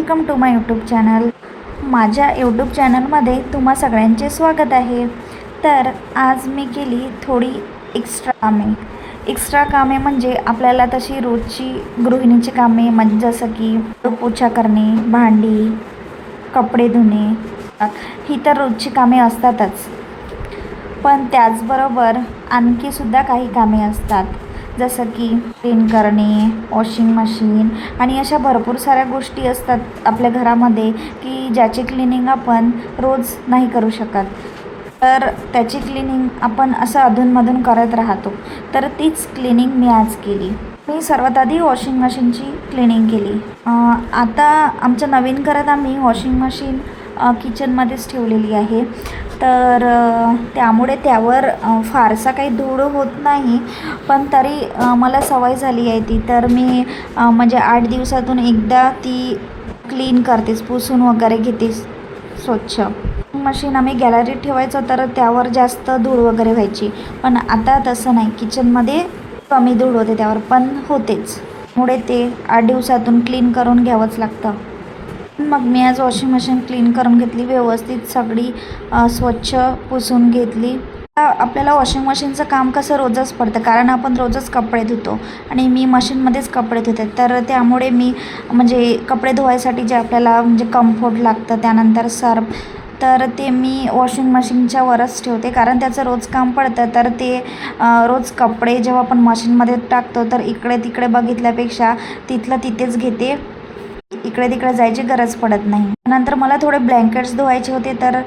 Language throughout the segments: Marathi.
Welcome to my YouTube channel. माझ्या यूट्यूब चॅनलमध्ये तुम्हा सगळ्यांचे स्वागत आहे. तर आज मी केली थोडी एक्स्ट्रा कामे म्हणजे आपल्याला तशी रोजची गृहिणीची कामे म्हणजे जसं की पोछा करणे, भांडी, कपडे धुणे, ही तर रोजची कामे असतातच. पण त्याचबरोबर आणखीसुद्धा काही कामे असतात, जसं की क्लीन करणे, वॉशिंग मशीन आणि अशा भरपूर साऱ्या गोष्टी असतात आपल्या घरामध्ये की ज्याची क्लिनिंग आपण रोज नाही करू शकत. तर त्याची क्लिनिंग आपण असं अधूनमधून करत राहतो. तर तीच क्लिनिंग मी आज केली. मी सर्वात आधी वॉशिंग मशीनची क्लिनिंग केली. आता आमच्या नवीन घरात आम्ही वॉशिंग मशीन किचनमध्येच ठेवलेली आहे. तर त्यामुळे त्यावर फारसा काही धूळ होत नाही, पण तरी मला सवय झाली आहे ती. तर मी म्हणजे 8 दिवसातून एकदा ती क्लीन करतेच, पुसून वगैरे घेते स्वच्छ. मशीन आम्ही गॅलरीत ठेवायचो तर त्यावर जास्त धूळ वगैरे व्हायची, पण आता तसं नाही. किचनमध्ये कमी धूळ होते, त्यावर पण होतेच. त्यामुळे ते 8 दिवसातून क्लीन करून घ्यावंच लागतं. मग मी आज वॉशिंग मशीन क्लीन करून घेतली, व्यवस्थित सगळी स्वच्छ पुसून घेतली. आपल्याला वॉशिंग मशीनचं काम कसं रोजच पडतं, कारण आपण रोजच कपडे धुतो आणि मी मशीनमध्येच कपडे धुते. तर त्यामुळे मी म्हणजे कपडे धुवायसाठी जे आपल्याला म्हणजे कम्फर्ट लागतं, त्यानंतर सर्फ, तर ते मी वॉशिंग मशीनच्या वरच ठेवते, कारण त्याचं रोज काम पडतं. तर ते रोज कपडे जेव्हा आपण मशीनमध्ये टाकतो तर इकडे तिकडे बघितल्यापेक्षा तिथलं तिथेच घेते, इकडे तिकडे जायची गरज पडत नाही. त्यानंतर मला थोडे ब्लँकेट्स धुवायचे होते, तर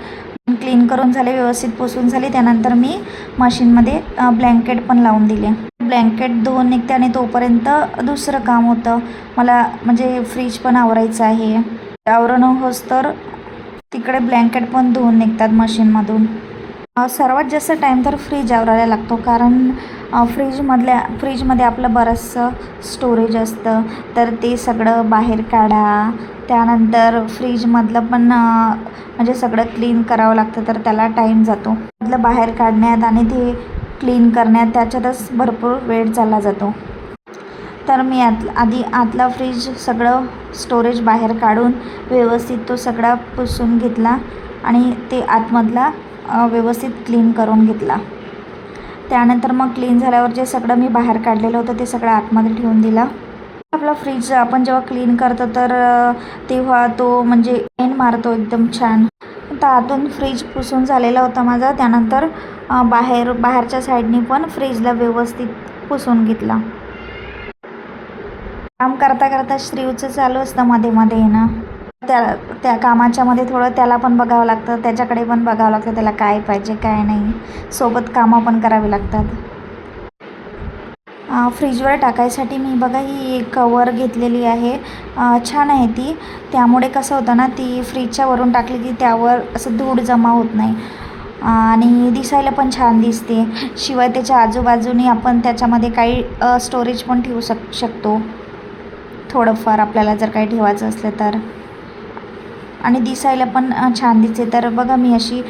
क्लीन करून झाले, व्यवस्थित पुसून झाली. त्यानंतर मी मशीनमध्ये ब्लँकेट पण लावून दिले. ब्लँकेट धुवून निघते आणि तोपर्यंत दुसरं काम होतं मला, म्हणजे फ्रीज पण आवरायचं आहे. आवरण होस तर तिकडे ब्लँकेट पण धुवून निघतात मशीनमधून. सर्वात जास्त टाईम तर फ्रीज आवरायला लागतो, कारण फ्रीजमध्ये आपलं बरंचसं स्टोरेज असतं. तर ते सगळं बाहेर काढा, त्यानंतर फ्रीजमधलं पण म्हणजे सगळं क्लीन करावं लागतं, तर त्याला टाईम जातो. मधलं बाहेर काढण्यात आणि ते क्लीन करण्यात त्याच्यातच भरपूर वेळ चालला जातो. तर मी आधी आतला फ्रीज सगळं स्टोरेज बाहेर काढून व्यवस्थित तो सगळा पुसून घेतला आणि ते आतमधला व्यवस्थित क्लीन करून घेतला. त्यानंतर मग क्लीन झाल्यावर जे सगळं मी बाहेर काढलेलं होतं ते सगळं आतमध्ये ठेवून दिला. आपला फ्रीज आपण जेव्हा क्लीन करतो तर तेव्हा तो म्हणजे शेण मारतो एकदम छान. तर आतून फ्रीज पुसून झालेला होता माझा. त्यानंतर बाहेरच्या साईडनी पण फ्रीजला व्यवस्थित पुसून घेतला. काम करता करता श्रीवचं चालू असतं मध्ये मध्ये येणं. त्या कामाच्या मध्ये थोडं त्याला पण बघावं लागतं, त्याच्याकडे पण बघावं लागतं, त्याला काय पाहिजे काय नाही, सोबत कामं पण करावी लागतात. फ्रीजवर टाकायसाठी मी बघा ही कवर घेतलेली आहे, छान आहे ती. त्यामुळे कसं होतं ना, ती फ्रीजच्या वरून टाकली की त्यावर असं धूळ जमा होत नाही आणि दिसायला पण छान दिसते. शिवाय त्याच्या आजूबाजूने आपण त्याच्यामध्ये काही स्टोरेज पण ठेवू शकतो, थोडंफार आपल्याला जर काही ठेवायचं असलं तर, आणि दिसायला पण छान दिसते. तर बघा मी अशी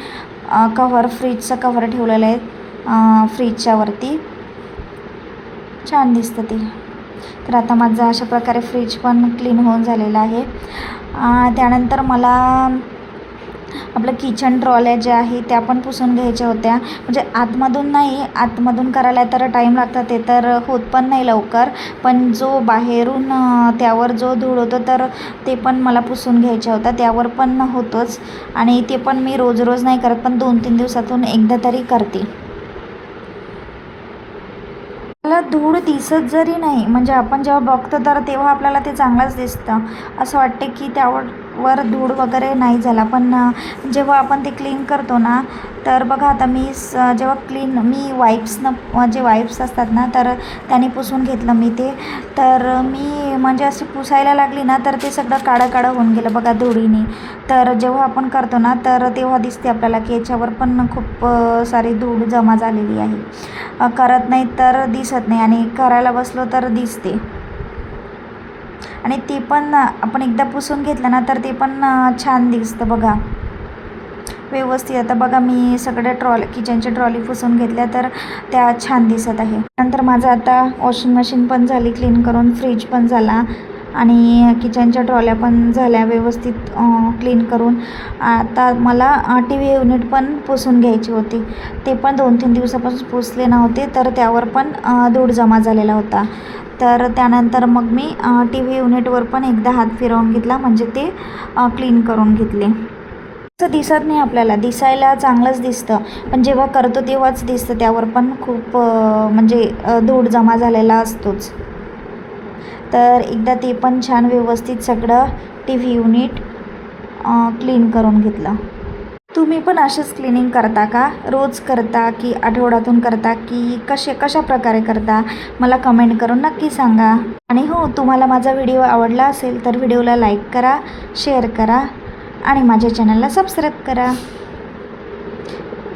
फ्रीजचं कव्हर ठेवलेलं आहे फ्रीजच्या वरती, छान दिसतं ते. तर आता माझं अशा प्रकारे फ्रीज पण क्लीन होऊन झालेलं आहे. त्यानंतर मला आपलं किचन ट्रॉल्या ज्या आहे त्या पण पुसून घ्यायच्या होत्या. म्हणजे आतमधून करायला तर टाईम लागतं, ते तर होत पण नाही लवकर, पण जो बाहेरून त्यावर जो धूळ होतो तर ते पण मला पुसून घ्यायच्या होता. त्यावर पण होतोच आणि ते पण मी रोज नाही करत, पण 2-3 दिवसातून एकदा तरी करते. मला धूळ दिसत जरी नाही, म्हणजे आपण जेव्हा बघतो तर तेव्हा आपल्याला ते चांगलंच दिसतं, असं वाटते की त्यावर धूळ वगैरे नाही झाला. पण जेव्हा आपण ते क्लीन करतो ना, तर बघा आता मी जे वाईप्स असतात ना, तर त्याने पुसून घेतलं मी ते. तर मी म्हणजे अशी पुसायला लागली ना तर ते सगळं काळं होऊन गेलं बघा धुळीने. तर जेव्हा आपण करतो ना तर तेव्हा दिसते आपल्याला की याच्यावर पण खूप सारी धूळ जमा झालेली आहे. करत नाही तर दिसत नाही आणि करायला बसलो तर दिसते. आणि ते पण आपण एकदा पुसून घेतलं ना तर ते पण छान दिसतं बघा व्यवस्थित. आता बघा मी सगळ्या किचनची ट्रॉली पुसून घेतल्या तर त्या छान दिसत आहे. नंतर माझं आता वॉशिंग मशीन पण झाली क्लीन करून, फ्रीज पण झाला आणि किचनच्या ट्रॉल्या पण झाल्या व्यवस्थित क्लीन करून. आता मला टी व्ही युनिट पण पुसून घ्यायची होती. ते पण 2-3 दिवसापासून पुसले नव्हते, तर त्यावर पण धूळ जमा झालेला होता. तर त्यानंतर मग मी टी व्ही युनिटवर पण एकदा हात फिरवून घेतला, म्हणजे ते क्लीन करून घेतले. असं दिसत नाही आपल्याला, दिसायला चांगलंच दिसतं, पण जेव्हा करतो तेव्हाच दिसतं त्यावर पण खूप म्हणजे धूळ जमा झालेला असतोच. तर एकदा ते पण छान व्यवस्थित सगळं टी व्ही युनिट क्लीन करून घेतलं. तुम्ही पण असेच क्लिनिंग करता का? रोज करता की आठवड्यातून करता की कशा प्रकारे करता? मला कमेंट करून नक्की सांगा. आणि हो, तुम्हाला माझा व्हिडिओ आवडला असेल तर व्हिडिओला लाईक करा, शेअर करा आणि माझ्या चॅनलला सबस्क्राईब करा.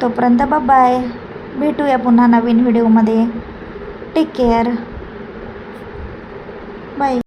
तोपर्यंत बाय. भेटूया पुन्हा नवीन व्हिडिओमध्ये. Take care. बाय.